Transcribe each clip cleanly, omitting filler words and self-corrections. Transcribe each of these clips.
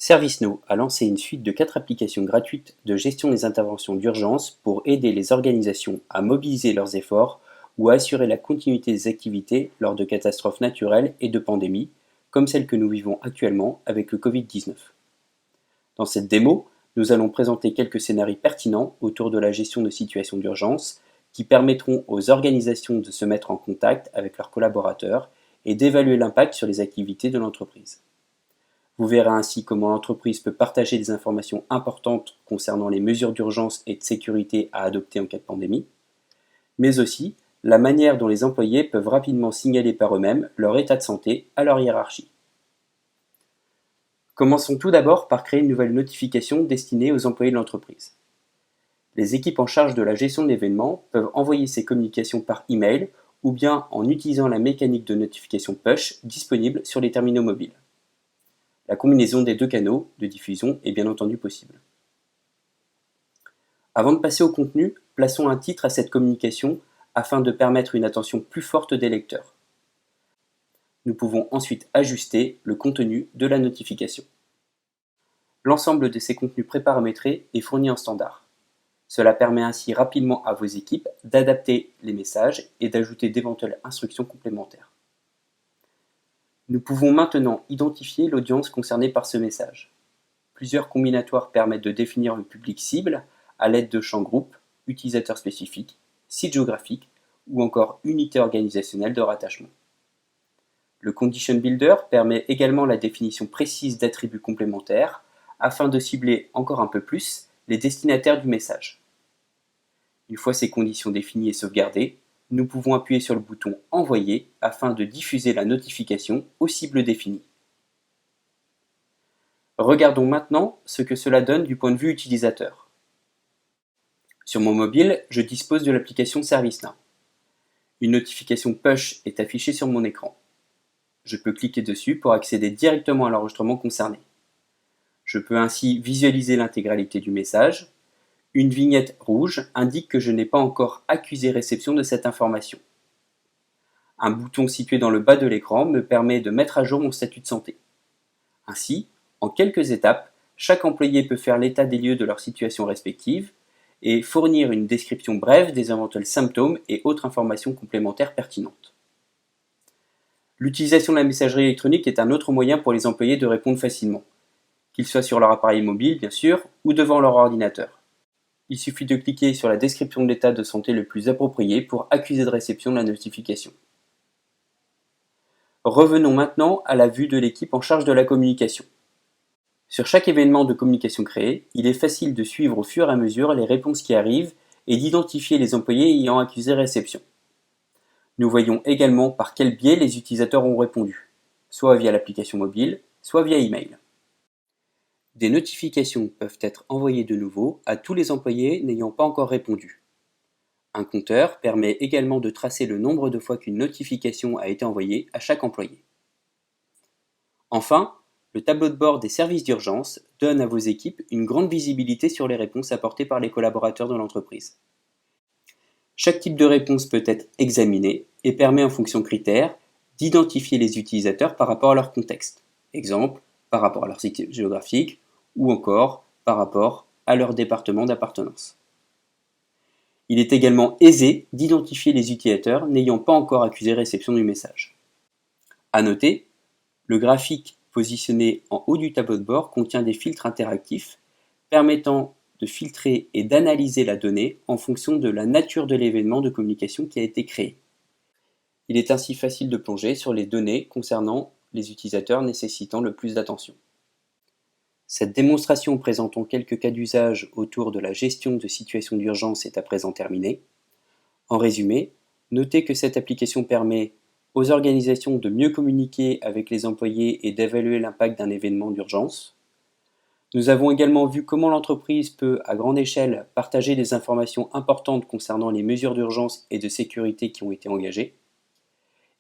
ServiceNow a lancé une suite de 4 applications gratuites de gestion des interventions d'urgence pour aider les organisations à mobiliser leurs efforts ou à assurer la continuité des activités lors de catastrophes naturelles et de pandémies, comme celle que nous vivons actuellement avec le Covid-19. Dans cette démo, nous allons présenter quelques scénarios pertinents autour de la gestion de situations d'urgence qui permettront aux organisations de se mettre en contact avec leurs collaborateurs et d'évaluer l'impact sur les activités de l'entreprise. Vous verrez ainsi comment l'entreprise peut partager des informations importantes concernant les mesures d'urgence et de sécurité à adopter en cas de pandémie, mais aussi la manière dont les employés peuvent rapidement signaler par eux-mêmes leur état de santé à leur hiérarchie. Commençons tout d'abord par créer une nouvelle notification destinée aux employés de l'entreprise. Les équipes en charge de la gestion de l'événement peuvent envoyer ces communications par email ou bien en utilisant la mécanique de notification push disponible sur les terminaux mobiles. La combinaison des deux canaux de diffusion est bien entendu possible. Avant de passer au contenu, plaçons un titre à cette communication afin de permettre une attention plus forte des lecteurs. Nous pouvons ensuite ajuster le contenu de la notification. L'ensemble de ces contenus préparamétrés est fourni en standard. Cela permet ainsi rapidement à vos équipes d'adapter les messages et d'ajouter d'éventuelles instructions complémentaires. Nous pouvons maintenant identifier l'audience concernée par ce message. Plusieurs combinatoires permettent de définir le public cible à l'aide de champs groupes, utilisateurs spécifiques, sites géographiques ou encore unités organisationnelles de rattachement. Le Condition Builder permet également la définition précise d'attributs complémentaires afin de cibler encore un peu plus les destinataires du message. Une fois ces conditions définies et sauvegardées, nous pouvons appuyer sur le bouton « Envoyer » afin de diffuser la notification aux cibles définies. Regardons maintenant ce que cela donne du point de vue utilisateur. Sur mon mobile, je dispose de l'application ServiceNow. Une notification push est affichée sur mon écran. Je peux cliquer dessus pour accéder directement à l'enregistrement concerné. Je peux ainsi visualiser l'intégralité du message. Une vignette rouge indique que je n'ai pas encore accusé réception de cette information. Un bouton situé dans le bas de l'écran me permet de mettre à jour mon statut de santé. Ainsi, en quelques étapes, chaque employé peut faire l'état des lieux de leur situation respective et fournir une description brève des éventuels symptômes et autres informations complémentaires pertinentes. L'utilisation de la messagerie électronique est un autre moyen pour les employés de répondre facilement, qu'ils soient sur leur appareil mobile, bien sûr, ou devant leur ordinateur. Il suffit de cliquer sur la description de l'état de santé le plus approprié pour accuser de réception de la notification. Revenons maintenant à la vue de l'équipe en charge de la communication. Sur chaque événement de communication créé, il est facile de suivre au fur et à mesure les réponses qui arrivent et d'identifier les employés ayant accusé réception. Nous voyons également par quel biais les utilisateurs ont répondu, soit via l'application mobile, soit via email. Des notifications peuvent être envoyées de nouveau à tous les employés n'ayant pas encore répondu. Un compteur permet également de tracer le nombre de fois qu'une notification a été envoyée à chaque employé. Enfin, le tableau de bord des services d'urgence donne à vos équipes une grande visibilité sur les réponses apportées par les collaborateurs de l'entreprise. Chaque type de réponse peut être examiné et permet en fonction de critères d'identifier les utilisateurs par rapport à leur contexte. Exemple, par rapport à leur site géographique ou encore par rapport à leur département d'appartenance. Il est également aisé d'identifier les utilisateurs n'ayant pas encore accusé réception du message. À noter, le graphique positionné en haut du tableau de bord contient des filtres interactifs permettant de filtrer et d'analyser la donnée en fonction de la nature de l'événement de communication qui a été créé. Il est ainsi facile de plonger sur les données concernant les utilisateurs nécessitant le plus d'attention. Cette démonstration présentant quelques cas d'usage autour de la gestion de situations d'urgence est à présent terminée. En résumé, notez que cette application permet aux organisations de mieux communiquer avec les employés et d'évaluer l'impact d'un événement d'urgence. Nous avons également vu comment l'entreprise peut, à grande échelle, partager des informations importantes concernant les mesures d'urgence et de sécurité qui ont été engagées.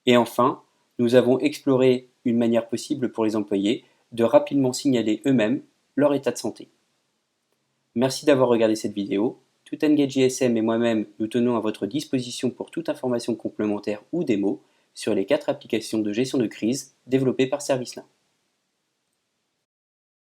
Et enfin, nous avons exploré une manière possible pour les employés de rapidement signaler eux-mêmes leur état de santé. Merci d'avoir regardé cette vidéo. ToutEngage ISM et moi-même nous tenons à votre disposition pour toute information complémentaire ou démo sur les 4 applications de gestion de crise développées par ServiceNow.